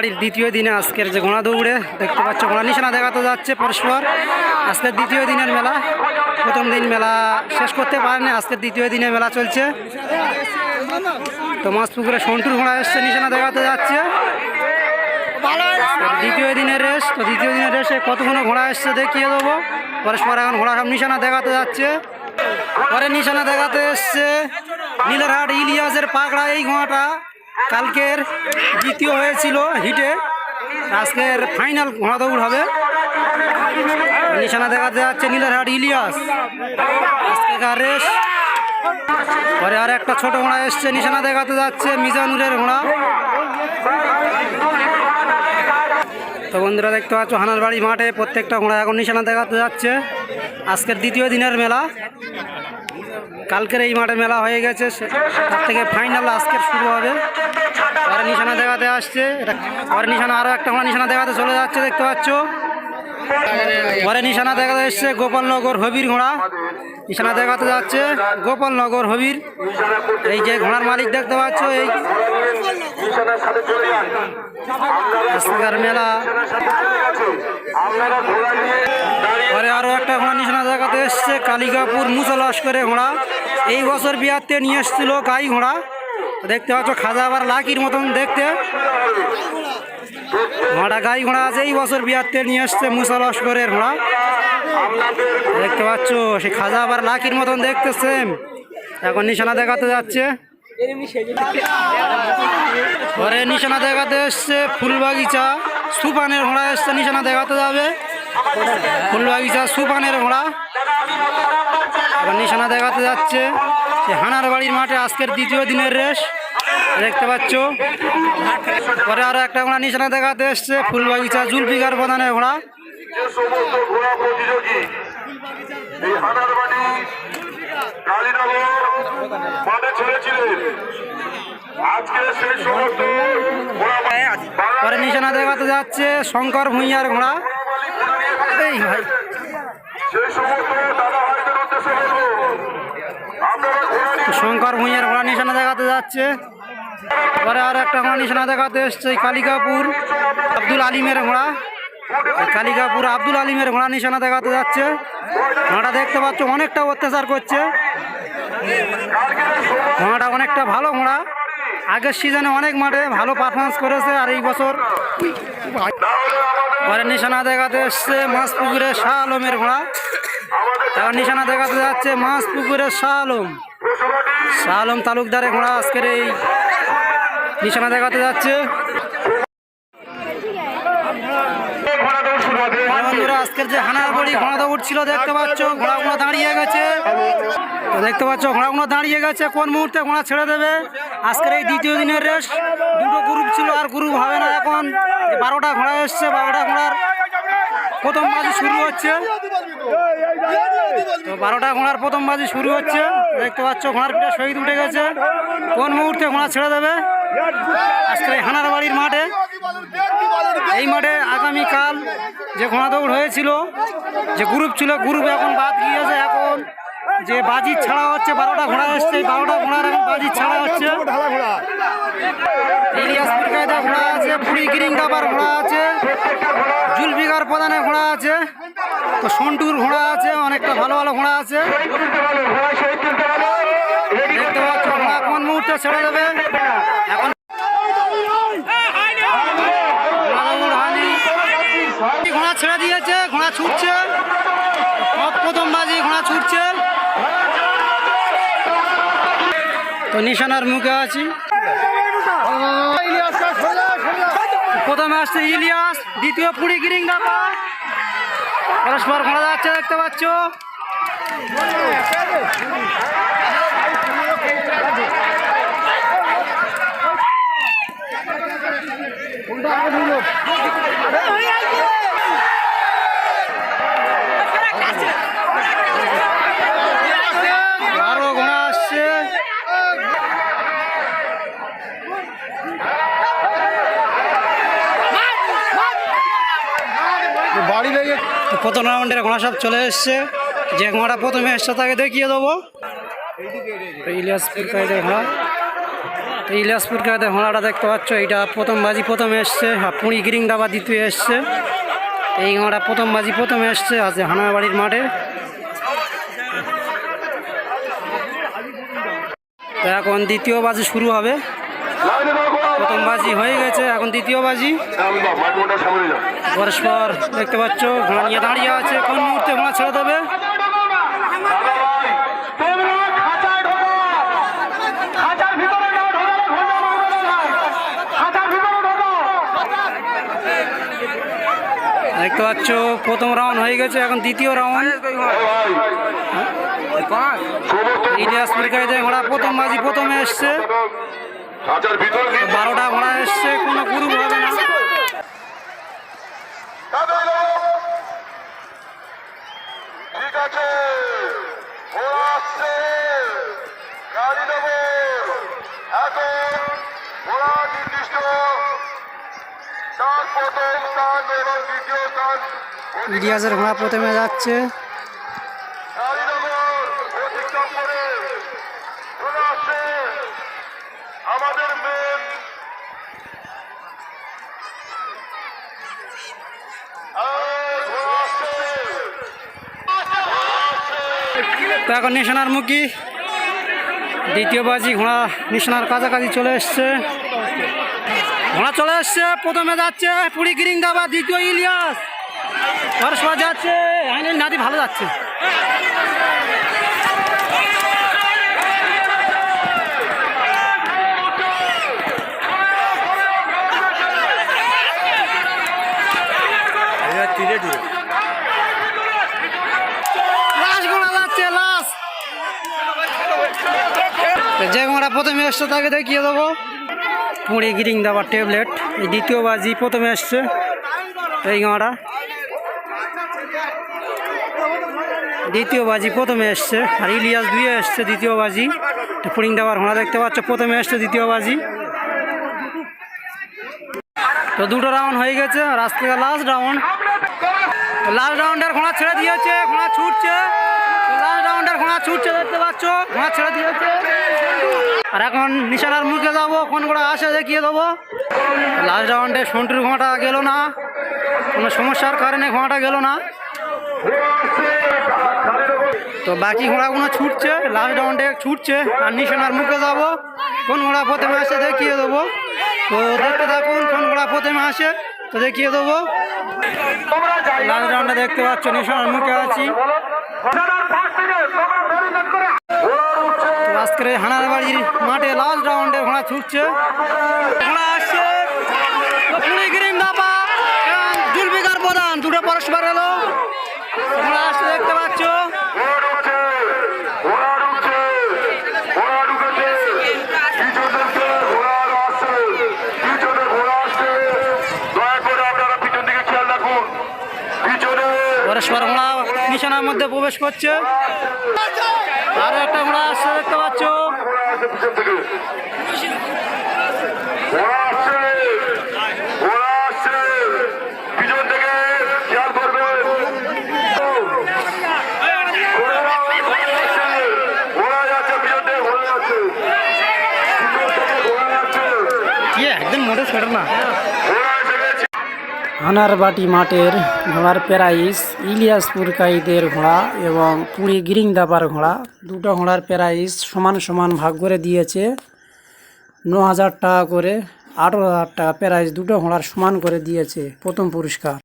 বাড়ির দ্বিতীয় দিনে আজকের যে ঘোড়া দৌড়ে দেখতে পাচ্ছ ঘোড়া নিশানা দেখাতে যাচ্ছে পরস্পর। আজকের দ্বিতীয় দিনের মেলা, প্রথম দিন মেলা শেষ করতে পারেনি, আজকের দ্বিতীয় দিনে মেলা চলছে। তো মাছপুকুরে সন্টুর ঘোড়া এসছে, নিশানা দেখাতে যাচ্ছে। দ্বিতীয় দিনের রেস, তো দ্বিতীয় দিনের রেসে কতগুলো ঘোড়া এসছে দেখিয়ে দেবো। পরস্পর এখন ঘোড়া সব নিশানা দেখাতে যাচ্ছে। পরে নিশানা দেখাতে এসছে নীলারহাট ইলিয়াসের পাকড়া। এই ঘোড়াটা কালকের দ্বিতীয় হয়েছিল হিটে, আজকের ফাইনাল ঘোড়া দৌড় হবে। নিশানা দেখাতে যাচ্ছে নীলারহাট ইলিয়াস, আজকের রেস। পরে আর একটা ছোট ঘোড়া এসছে, নিশানা দেখাতে যাচ্ছে মিজানুরের ঘোড়া। তো বন্ধুরা দেখতে পাচ্ছ হানার বাড়ি মাঠে প্রত্যেকটা ঘোড়া এখন নিশানা দেখাতে যাচ্ছে। আজকের দ্বিতীয় দিনের মেলা, কালকের এই মাঠে মেলা হয়ে গেছে, তার থেকে ফাইনাল আজকের শুরু হবে। পরে নিশানা দেখাতে আসছে, পরে নিশানা আরও একটা ঘোড়া নিশানা দেখাতে চলে যাচ্ছে দেখতে পাচ্ছ। পরে নিশানা দেখাতে এসছে গোপালনগর হবির ঘোড়া, নিশানা দেখাতে যাচ্ছে গোপালনগর হবির। এই যে ঘোড়ার মালিক দেখতে পাচ্ছ, এই আজকের মেলা। পরে আরও একটা ঘোড়া নিশানা দেখাতে এসছে কালিকাপুর মুসলস্করের ঘোড়া। এই বছর বিয়াতে নিয়ে এসেছিল গাই ঘোড়া, দেখতে পাচ্ছ খাজা আবার লাকির মতন দেখতে। ঘোড়াটা গাই ঘোড়া আছে, এই বছর বিয়াতে নিয়ে এসছে মুসলস্করের ঘোড়া, দেখতে পাচ্ছ সে খাজা আবার লাকির মতন দেখতে সেম। এখন নিশানা দেখাতে যাচ্ছে। পরে নিশানা দেখাতে এসছে ফুলবাগিচা সুপানের ঘোড়া এসছে, নিশানা দেখাতে যাবে ফুলবাগিচা সুপানের ঘোড়া। এখন নিশানা দেখাতে যাচ্ছে সে হানার বাড়ির মাঠে আজকের দ্বিতীয় দিনের রেস, দেখতে পাচ্ছ। পরে আরো একটা ঘোড়া নিশানা দেখাতে এসছে ফুলবাগিচা জুলফিকার প্রধানের ঘোড়া। পরে নিশানা দেখাতে যাচ্ছে শঙ্কর ভূঁইয়ার ঘোড়া। এই ভাই শঙ্কর ভূঁইয়ার ঘোড়া নিশানা দেখাতে যাচ্ছে। পরে আর একটা ঘোড়া নিশানা দেখাতে এসছে কালিকাপুর আব্দুল আলিমের ঘোড়া, কালিকাপুর আব্দুল আলিমের ঘোড়া নিশানা দেখাতে যাচ্ছে। ঘোড়াটা দেখতে পাচ্ছ অনেকটা অত্যাচার করছে, ঘোড়াটা অনেকটা ভালো ঘোড়া, আগের সিজনে অনেক মাঠে ভালো পারফরমেন্স করেছে আর এই বছর। পরে নিশানা দেখাতে এসছে মাছপুকুরের শাহ আলমের ঘোড়া, এখন নিশানা দেখাতে যাচ্ছে মাছপুকুরের শাহ আলম তালুকদারের ঘোড়া আজকের এই নিশানা দেখাতে যাচ্ছে। আজকের যে হানার বাড়ি ঘোড়া দৌড় ছিল দেখতে পাচ্ছ, ঘোড়াগুলো দাঁড়িয়ে গেছে, তো দেখতে পাচ্ছ ঘোড়াগুলো দাঁড়িয়ে গেছে, কোন মুহূর্তে ঘোড়া ছেড়ে দেবে। আজকের এই দ্বিতীয় দিনের রেস, দুটো গ্রুপ ছিল আর গ্রুপ হবে না। এখন 12টা ঘোড়া এসছে, 12টা ঘোড়ার প্রথম বাজি শুরু হচ্ছে। তো 12টা ঘোড়ার প্রথম বাজি শুরু হচ্ছে, দেখতে পাচ্ছ ঘোড়ার পিঠে শহীদ উঠে গেছে, কোন মুহূর্তে ঘোড়া ছেড়ে দেবে। আজকে হানার বাড়ির মাঠে, এই মাঠে আগামীকাল যে ঘোড়া দৌড় হয়েছিল, যে গ্রুপ ছিল গ্রুপ এখন বাদ গিয়েছে। এখন যে বাজি ছাড়া হচ্ছে, 12টা ঘোড়া এসছে, 12টা ঘোড়ার এখন বাজি ছাড়া হচ্ছে। ইলিয়াসপুর কায়দা ঘোড়া আছে, পুরী গিরিং কাবার ঘোড়া আছে, জুলফিকার প্রধানের ঘোড়া আছে, তো সন্টুর ঘোড়া আছে, অনেকটা ভালো ভালো ঘোড়া আছে। দেখতে পাচ্ছ ঘোড়া কোন মুহূর্তে ছেড়ে দেবে। এখন ঘোড়া ছেড়ে দিয়েছে, ঘোড়া ছুটছে, প্রথম বাজি ঘোড়া ছুটছে। তো নিশানার মুখে আছি, প্রথমে আসছে ইলিয়াস, দ্বিতীয় পুরী গিরিং ডাবা, পরস্পর ঘোড়া যাচ্ছে দেখতে পাচ্ছ। আরো ঘোড়া আসছে, প্রথম রাউন্ডের ঘোড়া সব চলে এসছে। যে ঘোড়াটা প্রথমে এসছে তাকে দেখিয়ে দেবো, ইলিয়াসপুর কায়দার ঘোড়া। ইলিয়াসপুর কায়দে ঘোড়াটা দেখতে পাচ্ছ, এইটা প্রথম বাজি প্রথমে এসছে, আর পুরী গিরিং দাবা দ্বিতীয় এসছে। এই ঘোড়া প্রথম বাজি প্রথমে এসছে আছে হানাবাড়ির মাঠে। তো এখন দ্বিতীয় বাজি শুরু হবে। প্রথম বাজি হয়ে গেছে, এখন দ্বিতীয় বাজি। পরস্পর দেখতে পাচ্ছ ঘোড়া নিয়ে দাঁড়িয়ে আছে, কোন মুহূর্তে ঘোড়া ছেড়ে দেবে। দেখতে পাচ্ছ প্রথম রাউন্ড হয়ে গেছে, এখন দ্বিতীয় রাউন্ড। ইলিয়াসপুর কায়দে ঘোড়া প্রথম বাজি প্রথমে এসছে, 12টা ঘোড়া এসছে, কোনো গ্রুপ হবে না। ঠিক আছে, ঘোড়া আসছে, গাড়ি নেব। এখন ঘোড়া নির্দিষ্ট তার প্রথম স্থান এবং দ্বিতীয় স্থান ইলিয়াসের ঘোড়া প্রথমে যাচ্ছে। গাড়ি নেব অতিক্রম করে ঘোড়া আসছে। আমাদের মেন ঘোড়া আসছে। তো এখন নিশানার মুখী দ্বিতীয় বাজি ঘোড়া নিশানার কাছাকাছি চলে এসছে। ঘোড়া চলে এসছে, প্রথমে যাচ্ছে পুরী গিরিং দাবা, দ্বিতীয় ইলিয়াস। পরস্পর যাচ্ছে, আইনের নাতি ভালো যাচ্ছে। লাস্ট ঘোড়া যাচ্ছে, লাস্ট। যে ঘোড়া প্রথমে এসছে তাকে দেখিয়ে দেবো। পুরী গিরিং দাবার ট্যাবলেট, এই দ্বিতীয় বাজি প্রথমে এসছে এই ঘোড়া। দ্বিতীয় বাজি প্রথমে এসছে, আর ইলিয়াস দুইয়ে এসছে দ্বিতীয় বাজি। পুরী দাবার ঘোড়া দেখতে পাচ্ছ প্রথমে এসছে দ্বিতীয় বাজি। তো দুটো রাউন্ড হয়ে গেছে, আর আজ থেকে লাস্ট রাউন্ড। লাস্ট রাউন্ডের ঘোড়া ছেড়ে দিয়েছে, ঘোড়া ছুটছে। লাস্ট রাউন্ডের ঘোড়া ছুটছে দেখতে পাচ্ছ, ঘোড়া ছেড়ে দিয়েছে। আর এখন নিশানার মুখে যাবো, কোন ঘোড়া আসে দেখিয়ে দেবো। লাস্ট রাউন্ডে সন্টুর ঘোড়াটা গেল না, কোনো সমস্যার কারণে ঘোড়াটা গেল না। তো বাকি ঘোড়াগুলো ছুটছে, লাস্ট রাউন্ডে ছুটছে। আর নিশানার মুখে যাবো, কোন ঘোড়া প্রথমে আসে দেখিয়ে দেবো। তো দেখতে থাকুন কোন ঘোড়া প্রথমে আসে, তো দেখিয়ে দেবো। লাস্ট রাউন্ডে দেখতে পাচ্ছ নিশানার মুখে আছি। তো আজকের হানারবাড়ির মাঠে লাস্ট রাউন্ডে ঘোড়া ছুটছে, ঘোড়া আসছে। পুরী গিরিং দাবা এবং জুলফিকার প্রধান দুটো পরস্পর এলো, ঘোড়া আসছে দেখতে পাচ্ছ। পরস্পর ঘোড়া নিশানার মধ্যে প্রবেশ করছে। আরো একটা ঘোড়া আসছে দেখতে পাচ্ছ। কি একদম মোটে ছেড়ে না। হানারবাটি মাঠের ঘোড়ার প্রাইস ইলিয়াসপুর কাইদের ঘোড়া এবং পুরী গিরিং দাবার ঘোড়া, দুটো ঘোড়ার প্রাইস সমান সমান ভাগ করে দিয়েছে। 9,000 টাকা করে, 18,000 টাকা প্রাইস দুটো ঘোড়ার সমান করে দিয়েছে প্রথম পুরস্কার।